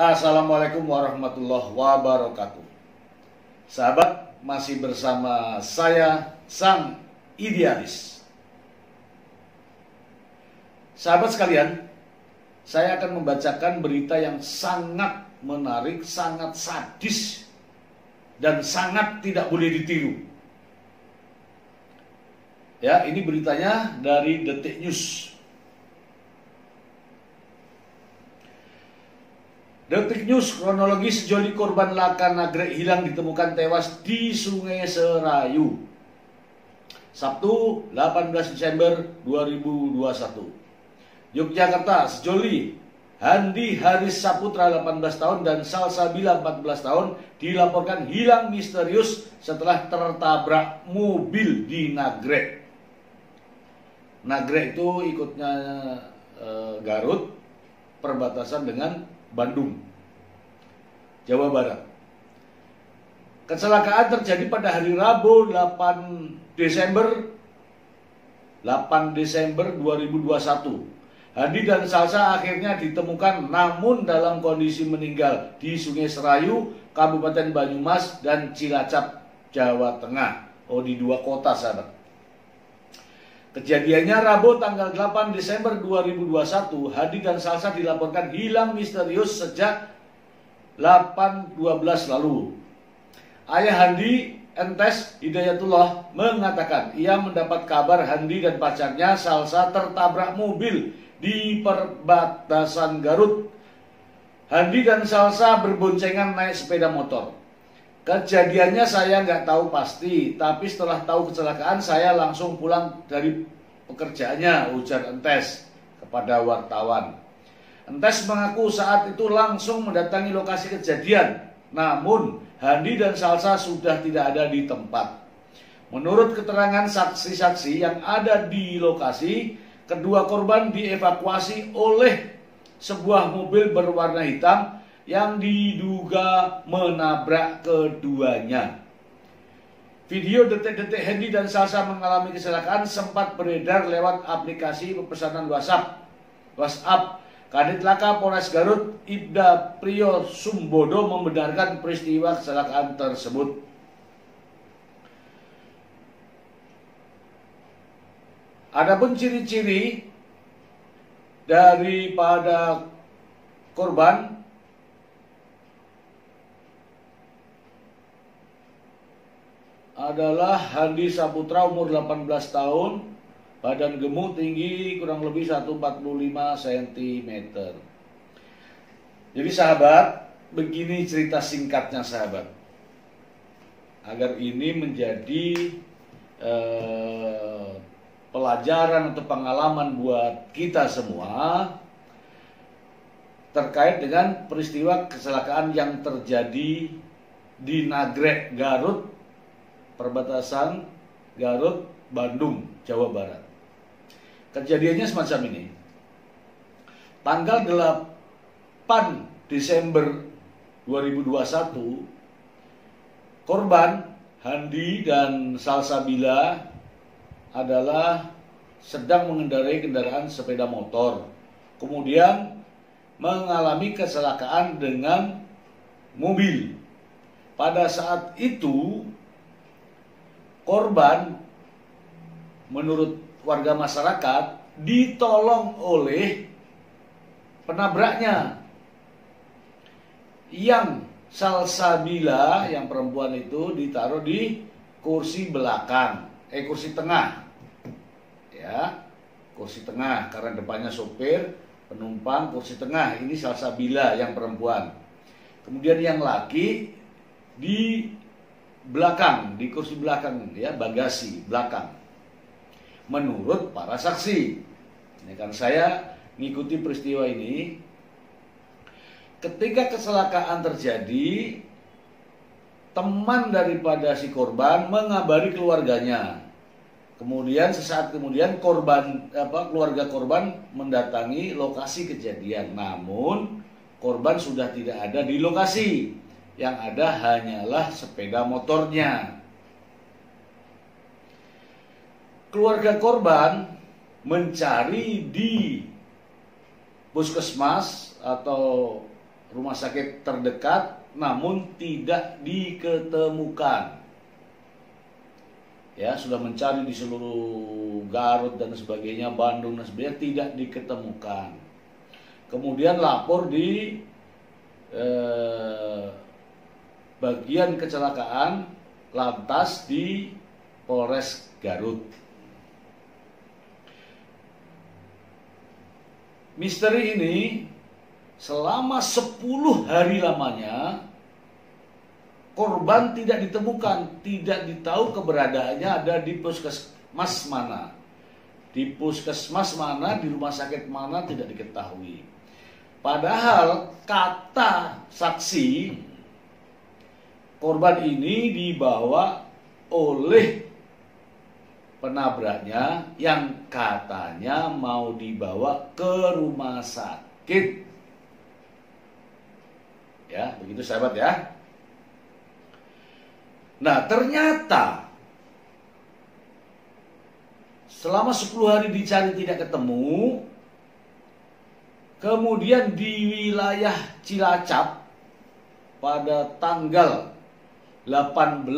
Assalamualaikum warahmatullahi wabarakatuh. Sahabat, masih bersama saya Sang Idealis. Sahabat sekalian, saya akan membacakan berita yang sangat menarik, sangat sadis, dan sangat tidak boleh ditiru. Ya, ini beritanya dari Detik News. Detik News, kronologi sejoli korban laka nagrek hilang ditemukan tewas di Sungai Serayu. Sabtu 18 Desember 2021. Yogyakarta, sejoli Handi Haris Saputra 18 tahun dan Salsabila 14 tahun dilaporkan hilang misterius setelah tertabrak mobil di Nagrek. Nagrek itu ikutnya Garut, perbatasan dengan Bandung, Jawa Barat. Kecelakaan terjadi pada hari Rabu 8 Desember 2021. Hadi dan Salsa akhirnya ditemukan namun dalam kondisi meninggal di Sungai Serayu, Kabupaten Banyumas dan Cilacap, Jawa Tengah. Di dua kota, sahabat. Kejadiannya Rabu tanggal 8 Desember 2021, Hadi dan Salsa dilaporkan hilang misterius sejak 8/12 lalu. Ayah Handi, Entes Hidayatullah, mengatakan ia mendapat kabar Handi dan pacarnya Salsa tertabrak mobil di perbatasan Garut. Handi dan Salsa berboncengan naik sepeda motor. Kejadiannya saya nggak tahu pasti, tapi setelah tahu kecelakaan saya langsung pulang dari pekerjaannya, ujar Entes kepada wartawan. Entes mengaku saat itu langsung mendatangi lokasi kejadian, namun Handi dan Salsa sudah tidak ada di tempat. Menurut keterangan saksi-saksi yang ada di lokasi, kedua korban dievakuasi oleh sebuah mobil berwarna hitam yang diduga menabrak keduanya. Video detik-detik Handi dan Salsa mengalami kecelakaan sempat beredar lewat aplikasi pemesanan WhatsApp. Kadit Laka Polres Garut, Ibda Priyo Sumbodo, membenarkan peristiwa kecelakaan tersebut. Adapun ciri-ciri daripada korban adalah Handi Saputra, umur 18 tahun, badan gemuk, tinggi kurang lebih 145 cm. Jadi sahabat, begini cerita singkatnya sahabat, agar ini menjadi pelajaran atau pengalaman buat kita semua terkait dengan peristiwa kecelakaan yang terjadi di Nagrek, Garut, perbatasan Garut, Bandung, Jawa Barat. Kejadiannya semacam ini. Tanggal 8 Desember 2021, korban Handi dan Salsabila adalah sedang mengendarai kendaraan sepeda motor. Kemudian mengalami kecelakaan dengan mobil. Pada saat itu korban menurut warga masyarakat ditolong oleh penabraknya, yang Salsabila, yang perempuan itu, ditaruh di kursi belakang, kursi tengah, ya, kursi tengah, karena depannya sopir, penumpang, kursi tengah. Ini Salsabila yang perempuan. Kemudian yang laki di belakang, di kursi belakang, ya, bagasi belakang. Menurut para saksi, ini kan saya mengikuti peristiwa ini. Ketika kecelakaan terjadi, teman daripada si korban mengabari keluarganya. Kemudian sesaat kemudian keluarga korban mendatangi lokasi kejadian. Namun korban sudah tidak ada di lokasi. Yang ada hanyalah sepeda motornya. Keluarga korban mencari di puskesmas atau rumah sakit terdekat, namun tidak diketemukan. Ya, sudah mencari di seluruh Garut dan sebagainya, Bandung dan sebagainya, tidak diketemukan. Kemudian lapor di bagian kecelakaan lantas di Polres Garut. Misteri ini selama 10 hari lamanya korban tidak ditemukan, tidak ditahu keberadaannya ada di puskesmas mana. Di puskesmas mana, di rumah sakit mana tidak diketahui. Padahal kata saksi, korban ini dibawa oleh penabraknya yang katanya mau dibawa ke rumah sakit. Ya, begitu sahabat ya. Nah, ternyata selama 10 hari dicari tidak ketemu. Kemudian di wilayah Cilacap pada tanggal 18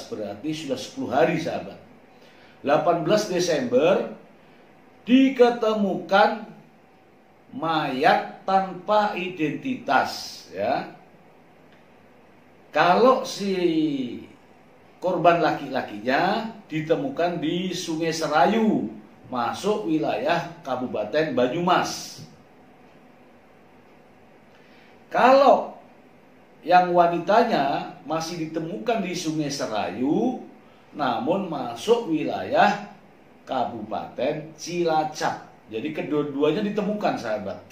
berarti sudah 10 hari sahabat. 18 Desember diketemukan mayat tanpa identitas ya. Kalau si korban laki-lakinya ditemukan di Sungai Serayu, masuk wilayah Kabupaten Banyumas. Kalau yang wanitanya masih ditemukan di Sungai Serayu, namun masuk wilayah Kabupaten Cilacap. Jadi kedua-duanya ditemukan sahabat.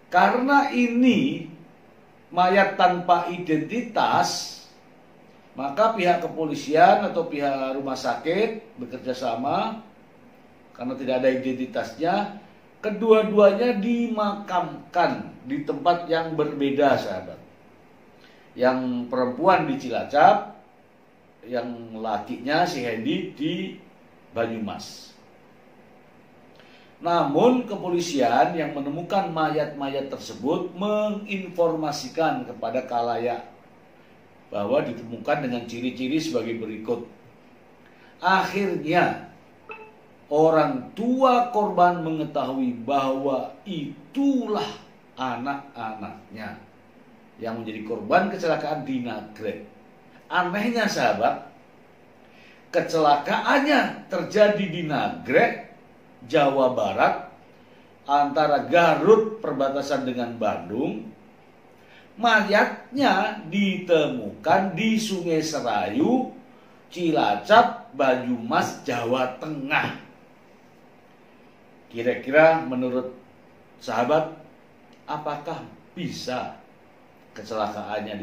Karena ini mayat tanpa identitas, maka pihak kepolisian atau pihak rumah sakit bekerja sama, karena tidak ada identitasnya, kedua-duanya dimakamkan di tempat yang berbeda sahabat. Yang perempuan di Cilacap, yang lakinya si Hendy di Banyumas. Namun kepolisian yang menemukan mayat-mayat tersebut menginformasikan kepada khalayak bahwa ditemukan dengan ciri-ciri sebagai berikut. Akhirnya orang tua korban mengetahui bahwa itulah anak-anaknya yang menjadi korban kecelakaan di Nagrek. Anehnya sahabat, kecelakaannya terjadi di Nagrek, Jawa Barat, antara Garut perbatasan dengan Bandung. Mayatnya ditemukan di Sungai Serayu, Cilacap, Banyumas, Jawa Tengah. Kira-kira menurut sahabat, apakah bisa kecelakaannya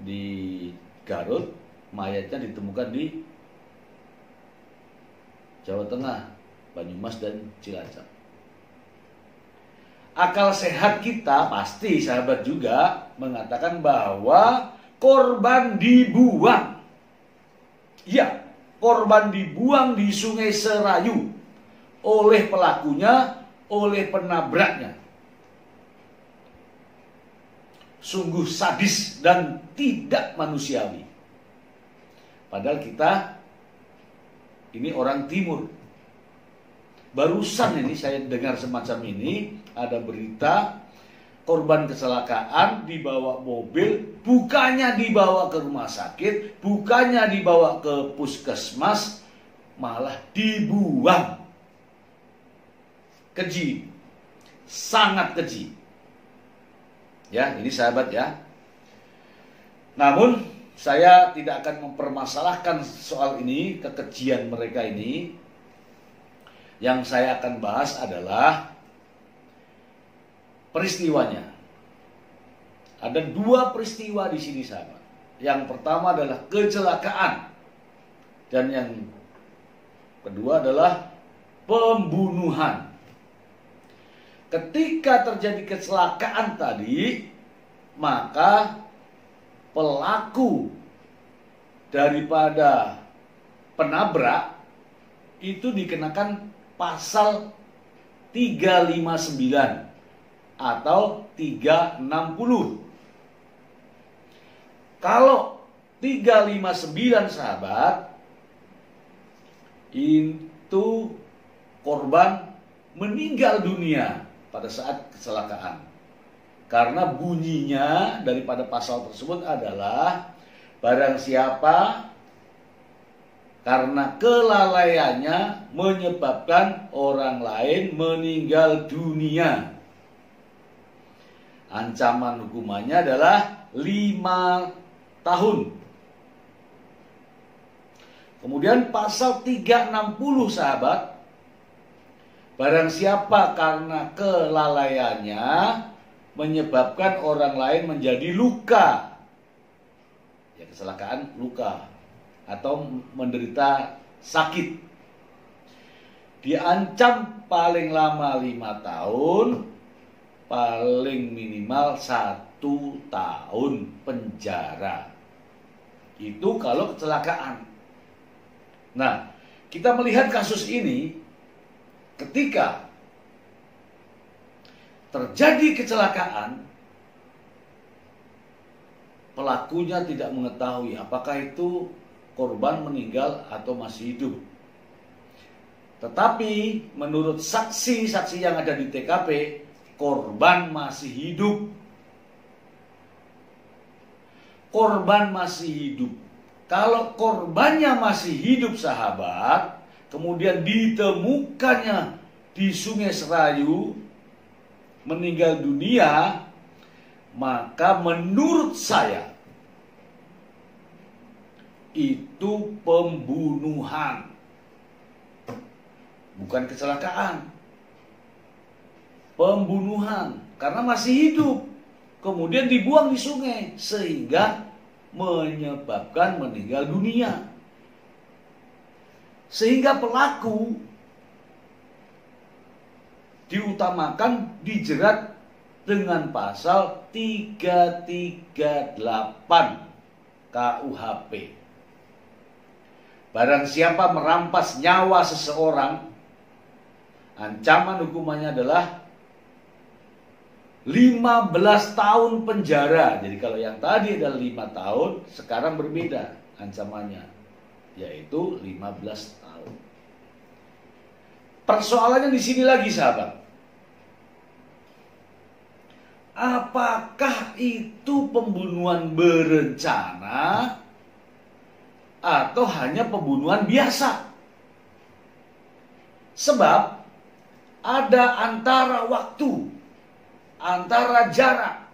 di Garut, mayatnya ditemukan di Jawa Tengah, Banyumas, dan Cilacap? Akal sehat kita pasti sahabat juga mengatakan bahwa korban dibuang. Ya, korban dibuang di Sungai Serayu oleh pelakunya, oleh penabraknya. Sungguh sadis dan tidak manusiawi. Padahal kita ini orang timur. Barusan ini saya dengar semacam ini, ada berita korban kecelakaan dibawa mobil, bukannya dibawa ke rumah sakit, bukannya dibawa ke puskesmas, malah dibuang. Keji, sangat keji. Ya, ini sahabat ya. Namun saya tidak akan mempermasalahkan soal ini, kekejian mereka ini. Yang saya akan bahas adalah peristiwanya. Ada 2 peristiwa di sini sahabat. Yang pertama adalah kecelakaan, dan yang kedua adalah pembunuhan. Ketika terjadi kecelakaan tadi, maka pelaku daripada penabrak itu dikenakan pasal 359 atau 360. Kalau 359 sahabat, itu korban meninggal dunia pada saat kecelakaan. Karena bunyinya daripada pasal tersebut adalah barang siapa karena kelalaiannya menyebabkan orang lain meninggal dunia, ancaman hukumannya adalah 5 tahun. Kemudian pasal 360 sahabat, barang siapa karena kelalaiannya menyebabkan orang lain menjadi luka, ya kecelakaan luka, atau menderita sakit, diancam paling lama 5 tahun, paling minimal 1 tahun penjara. Itu kalau kecelakaan. Nah, kita melihat kasus ini ketika terjadi kecelakaan, pelakunya tidak mengetahui apakah itu korban meninggal atau masih hidup. Tetapi menurut saksi-saksi yang ada di TKP, korban masih hidup. Korban masih hidup. Kalau korbannya masih hidup sahabat, kemudian ditemukannya di Sungai Serayu meninggal dunia, maka menurut saya itu pembunuhan, bukan kecelakaan. Pembunuhan karena masih hidup, kemudian dibuang di sungai sehingga menyebabkan meninggal dunia. Sehingga pelaku diutamakan dijerat dengan pasal 338 KUHP. Barang siapa merampas nyawa seseorang, ancaman hukumannya adalah 15 tahun penjara. Jadi kalau yang tadi adalah 5 tahun, sekarang berbeda ancamannya, yaitu 15 tahun. Persoalannya di sini lagi sahabat. Apakah itu pembunuhan berencana atau hanya pembunuhan biasa? Sebab ada antara waktu, antara jarak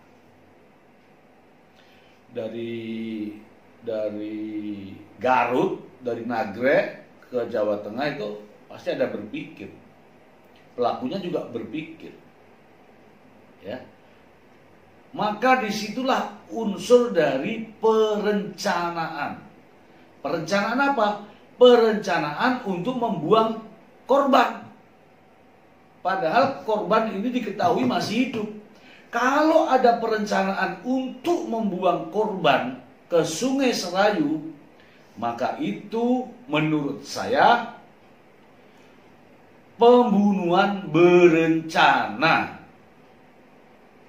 dari Garut, dari Nagrek ke Jawa Tengah itu pasti ada berpikir. Pelakunya juga berpikir. Ya. Maka disitulah unsur dari perencanaan. Perencanaan apa? Perencanaan untuk membuang korban. Padahal korban ini diketahui masih hidup. Kalau ada perencanaan untuk membuang korban ke Sungai Serayu, maka itu menurut saya pembunuhan berencana.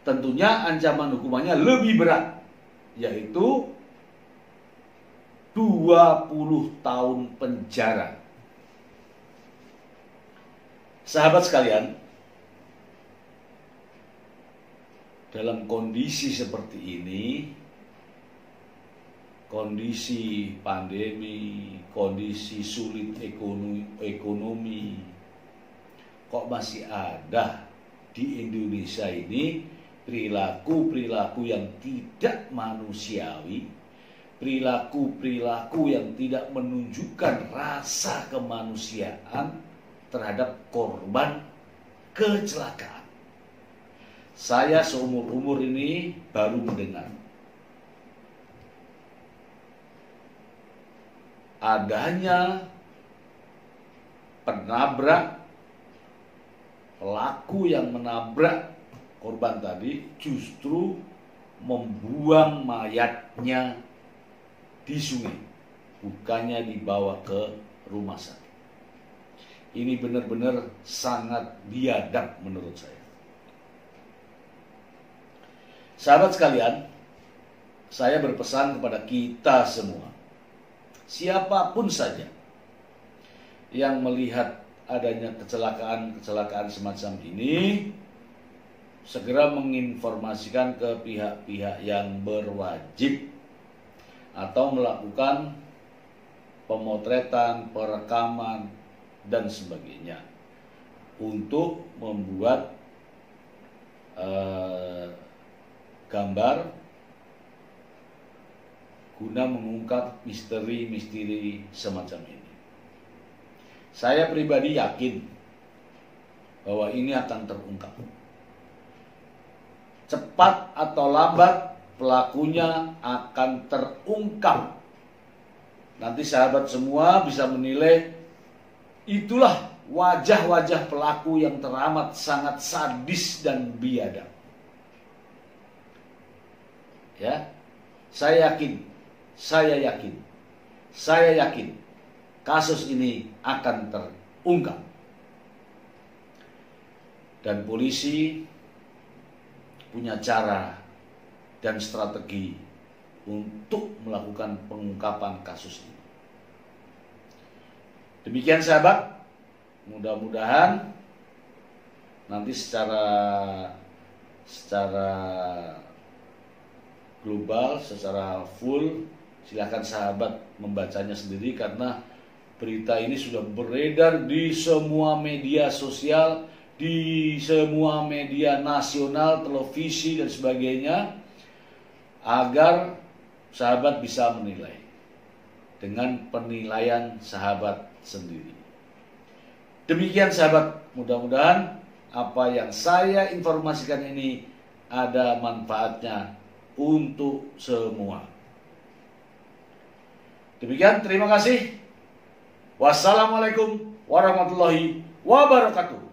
Tentunya ancaman hukumannya lebih berat, yaitu 20 tahun penjara. Sahabat sekalian, dalam kondisi seperti ini, kondisi pandemi, kondisi sulit ekonomi, kok masih ada di Indonesia ini perilaku-perilaku yang tidak manusiawi, perilaku-perilaku yang tidak menunjukkan rasa kemanusiaan terhadap korban kecelakaan. Saya seumur-umur ini baru mendengar adanya pelaku yang menabrak korban tadi justru membuang mayatnya di sungai, bukannya dibawa ke rumah sakit. ini benar-benar sangat biadab menurut saya. Sahabat sekalian, saya berpesan kepada kita semua, siapapun saja yang melihat adanya kecelakaan semacam ini, segera menginformasikan ke pihak-pihak yang berwajib atau melakukan pemotretan, perekaman, dan sebagainya untuk membuat gambar guna mengungkap misteri-misteri semacam ini. Saya pribadi yakin bahwa ini akan terungkap. Cepat atau lambat pelakunya akan terungkap. Nanti sahabat semua bisa menilai, itulah wajah-wajah pelaku yang teramat sangat sadis dan biadab. Ya, saya yakin kasus ini akan terungkap. Dan polisi punya cara dan strategi untuk melakukan pengungkapan kasus ini. Demikian sahabat, mudah-mudahan nanti secara global, secara full, silakan sahabat membacanya sendiri karena berita ini sudah beredar di semua media sosial, di semua media nasional, televisi dan sebagainya, agar sahabat bisa menilai dengan penilaian sahabat sendiri. Demikian sahabat, mudah-mudahan apa yang saya informasikan ini ada manfaatnya untuk semua. Demikian, terima kasih. Wassalamualaikum warahmatullahi wabarakatuh.